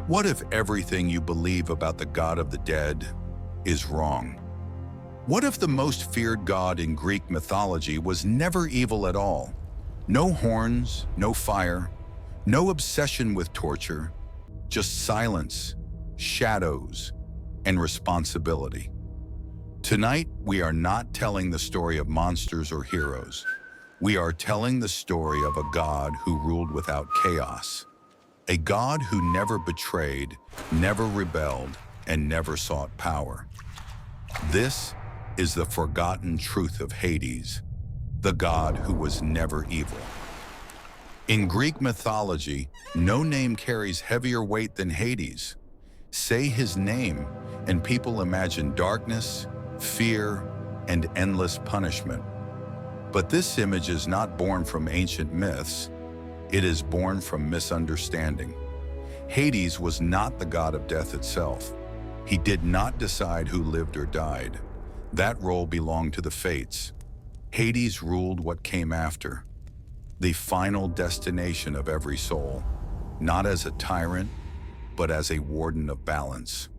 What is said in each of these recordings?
What if everything you believe about the god of the dead is wrong? What if the most feared god in Greek mythology was never evil at all? No horns, no fire, no obsession with torture, just silence, shadows, and responsibility. Tonight, we are not telling the story of monsters or heroes. We are telling the story of a god who ruled without chaos. A god who never betrayed, never rebelled, and never sought power. This is the forgotten truth of Hades, the god who was never evil. In Greek mythology, no name carries heavier weight than Hades. Say his name, and people imagine darkness, fear, and endless punishment. But this image is not born from ancient myths. It is born from misunderstanding. Hades was not the god of death itself. He did not decide who lived or died. That role belonged to the fates. Hades ruled what came after, the final destination of every soul, not as a tyrant, but as a warden of balance.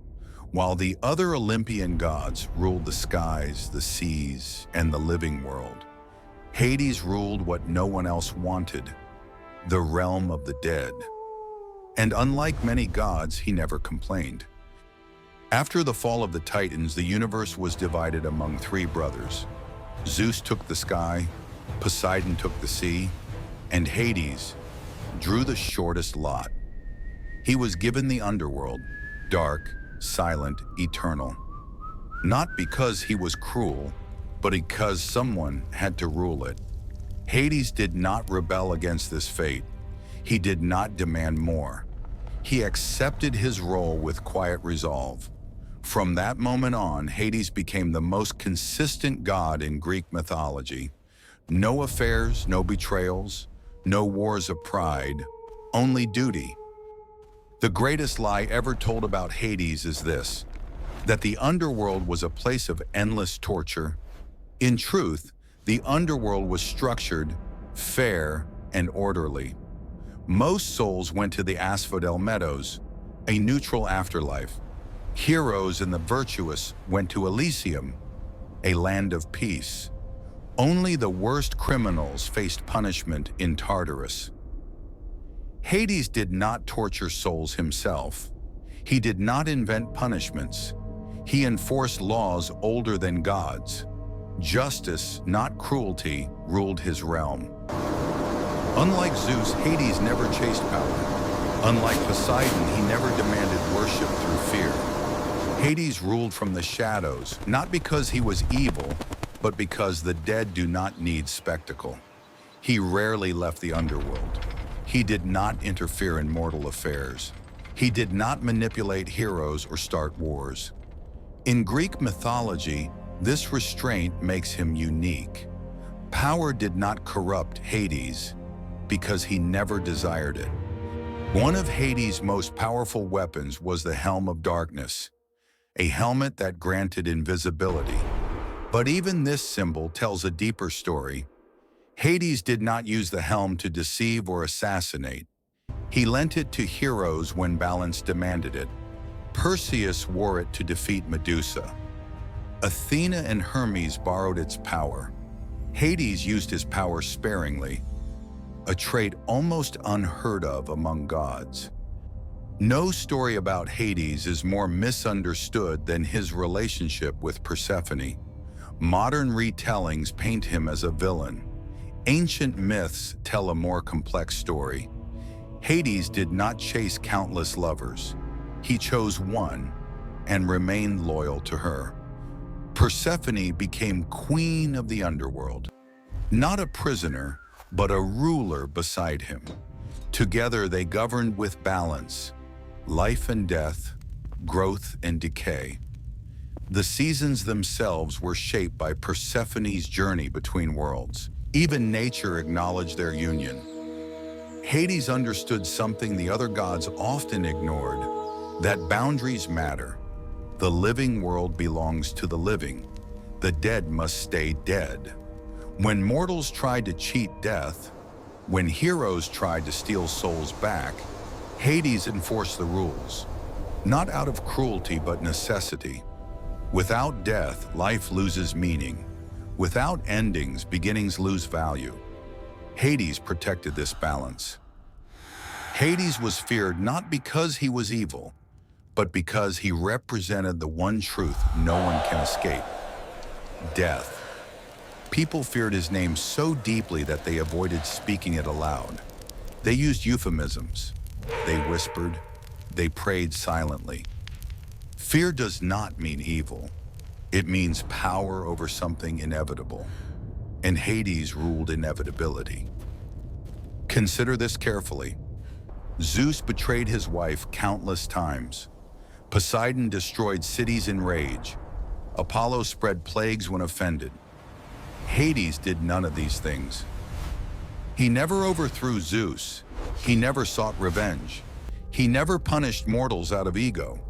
While the other Olympian gods ruled the skies, the seas, and the living world, Hades ruled what no one else wanted, the realm of the dead. And unlike many gods, he never complained. After the fall of the Titans, the universe was divided among three brothers. Zeus took the sky, Poseidon took the sea, and Hades drew the shortest lot. He was given the underworld, dark, silent, eternal. Not because he was cruel, but because someone had to rule it. Hades did not rebel against this fate. He did not demand more. He accepted his role with quiet resolve. From that moment on, Hades became the most consistent god in Greek mythology. No affairs, no betrayals, no wars of pride, only duty. The greatest lie ever told about Hades is this, that the underworld was a place of endless torture. In truth, the underworld was structured, fair, and orderly. Most souls went to the Asphodel Meadows, a neutral afterlife. Heroes and the virtuous went to Elysium, a land of peace. Only the worst criminals faced punishment in Tartarus. Hades did not torture souls himself. He did not invent punishments. He enforced laws older than gods. Justice, not cruelty, ruled his realm. Unlike Zeus, Hades never chased power. Unlike Poseidon, he never demanded worship through fear. Hades ruled from the shadows, not because he was evil, but because the dead do not need spectacle. He rarely left the underworld. He did not interfere in mortal affairs. He did not manipulate heroes or start wars. In Greek mythology, this restraint makes him unique. Power did not corrupt Hades because he never desired it. One of Hades' most powerful weapons was the Helm of Darkness, a helmet that granted invisibility. But even this symbol tells a deeper story. Hades did not use the helm to deceive or assassinate. He lent it to heroes when balance demanded it. Perseus wore it to defeat Medusa. Athena and Hermes borrowed its power. Hades used his power sparingly, a trait almost unheard of among gods. No story about Hades is more misunderstood than his relationship with Persephone. Modern retellings paint him as a villain. Ancient myths tell a more complex story. Hades did not chase countless lovers. He chose one and remained loyal to her. Persephone became queen of the underworld, not a prisoner, but a ruler beside him. Together they governed with balance, life and death, growth and decay. The seasons themselves were shaped by Persephone's journey between worlds. Even nature acknowledged their union. Hades understood something the other gods often ignored, that boundaries matter. The living world belongs to the living. The dead must stay dead. When mortals tried to cheat death, when heroes tried to steal souls back, Hades enforced the rules, not out of cruelty but necessity. Without death, life loses meaning. Without endings, beginnings lose value. Hades protected this balance. Hades was feared not because he was evil, but because he represented the one truth no one can escape: death. People feared his name so deeply that they avoided speaking it aloud. They used euphemisms. They whispered. They prayed silently. Fear does not mean evil. It means power over something inevitable. And Hades ruled inevitability. Consider this carefully. Zeus betrayed his wife countless times. Poseidon destroyed cities in rage. Apollo spread plagues when offended. Hades did none of these things. He never overthrew Zeus. He never sought revenge. He never punished mortals out of ego.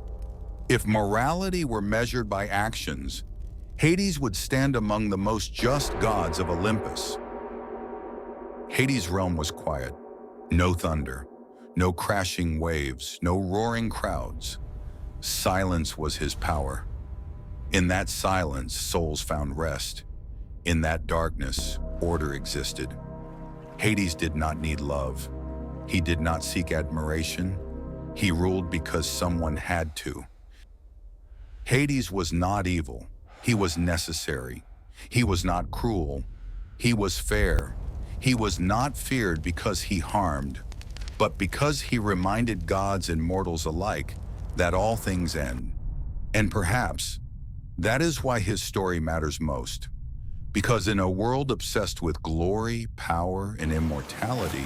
If morality were measured by actions, Hades would stand among the most just gods of Olympus. Hades' realm was quiet. No thunder, no crashing waves, no roaring crowds. Silence was his power. In that silence, souls found rest. In that darkness, order existed. Hades did not need love. He did not seek admiration. He ruled because someone had to. Hades was not evil. He was necessary. He was not cruel. He was fair. He was not feared because he harmed, but because he reminded gods and mortals alike that all things end. And perhaps that is why his story matters most. Because in a world obsessed with glory, power, and immortality,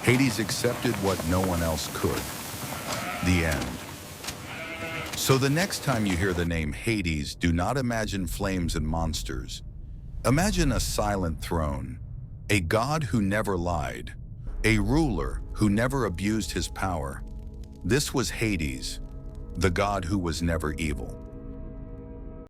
Hades accepted what no one else could: the end. So the next time you hear the name Hades, do not imagine flames and monsters. Imagine a silent throne, a god who never lied, a ruler who never abused his power. This was Hades, the god who was never evil.